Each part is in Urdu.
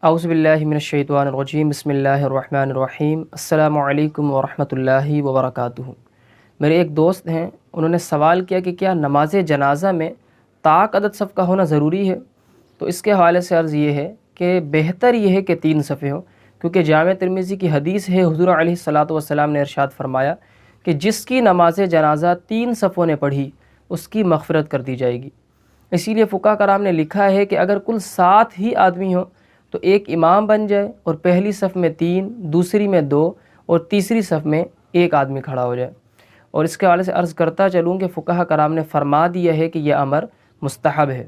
اعوذ باللہ من الشیطان الرجیم، بسم اللہ الرحمن الرحیم۔ السلام علیکم ورحمۃ اللہ وبرکاتہ۔ میرے ایک دوست ہیں، انہوں نے سوال کیا کہ کیا نماز جنازہ میں طاق عدد صف کا ہونا ضروری ہے؟ تو اس کے حوالے سے عرض یہ ہے کہ بہتر یہ ہے کہ 3 صفیں ہوں، کیونکہ جامع ترمذی کی حدیث ہے، حضور علیہ الصلاۃ والسلام نے ارشاد فرمایا کہ جس کی نماز جنازہ 3 صفوں نے پڑھی اس کی مغفرت کر دی جائے گی۔ اسی لیے فقہاء کرام نے لکھا ہے کہ اگر کل 7 ہی آدمی ہوں تو ایک امام بن جائے اور پہلی صف میں 3، دوسری میں 2 اور تیسری صف میں ایک آدمی کھڑا ہو جائے۔ اور اس کے حوالے سے عرض کرتا چلوں کہ فقہاء کرام نے فرما دیا ہے کہ یہ امر مستحب ہے،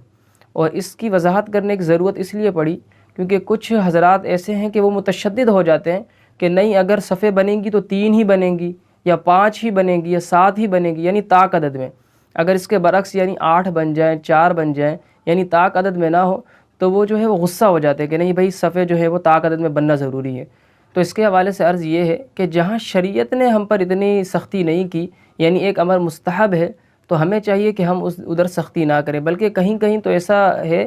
اور اس کی وضاحت کرنے کی ضرورت اس لیے پڑی کیونکہ کچھ حضرات ایسے ہیں کہ وہ متشدد ہو جاتے ہیں کہ نہیں، اگر صفیں بنیں گی تو 3 ہی بنیں گی یا 5 ہی بنیں گی یا 7 ہی بنیں گی، یعنی طاق عدد میں۔ اگر اس کے برعکس یعنی 8 بن جائیں، 4 بن جائیں، یعنی طاق عدد میں نہ ہو، تو وہ جو ہے وہ غصہ ہو جاتے ہیں کہ نہیں بھائی، صفیں جو ہے وہ طاق عدد میں بننا ضروری ہے۔ تو اس کے حوالے سے عرض یہ ہے کہ جہاں شریعت نے ہم پر اتنی سختی نہیں کی، یعنی ایک امر مستحب ہے، تو ہمیں چاہیے کہ ہم ادھر سختی نہ کریں، بلکہ کہیں کہیں تو ایسا ہے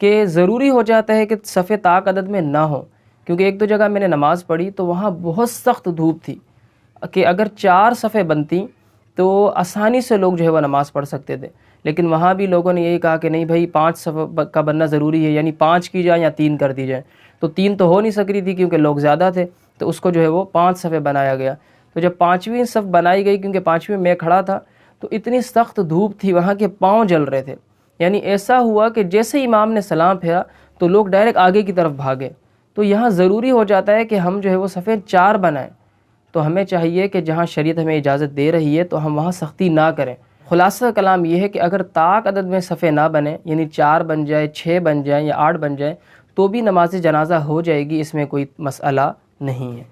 کہ ضروری ہو جاتا ہے کہ صفیں طاق عدد میں نہ ہوں۔ کیونکہ ایک دو جگہ میں نے نماز پڑھی تو وہاں بہت سخت دھوپ تھی کہ اگر 4 صفیں بنتیں تو آسانی سے لوگ جو ہے وہ نماز پڑھ سکتے تھے، لیکن وہاں بھی لوگوں نے یہی کہا کہ نہیں بھائی، 5 صف کا بننا ضروری ہے، یعنی 5 کی جائے یا 3 کر دی جائے۔ تو 3 تو ہو نہیں سک رہی تھی کیونکہ لوگ زیادہ تھے، تو اس کو جو ہے وہ 5 صفیں بنایا گیا۔ تو جب 5ویں صف بنائی گئی، کیونکہ 5ویں میں کھڑا تھا، تو اتنی سخت دھوپ تھی وہاں کے پاؤں جل رہے تھے، یعنی ایسا ہوا کہ جیسے امام نے سلام پھیرا تو لوگ ڈائریکٹ آگے کی طرف بھاگے۔ تو یہاں ضروری ہو جاتا ہے کہ ہم جو ہے وہ صفیں 4 بنائیں۔ تو ہمیں چاہیے کہ جہاں شریعت ہمیں اجازت دے رہی ہے تو ہم وہاں سختی نہ کریں۔ خلاصہ کلام یہ ہے کہ اگر طاق عدد میں صفیں نہ بنیں، یعنی 4 بن جائے، 6 بن جائیں یا 8 بن جائیں، تو بھی نماز جنازہ ہو جائے گی، اس میں کوئی مسئلہ نہیں ہے۔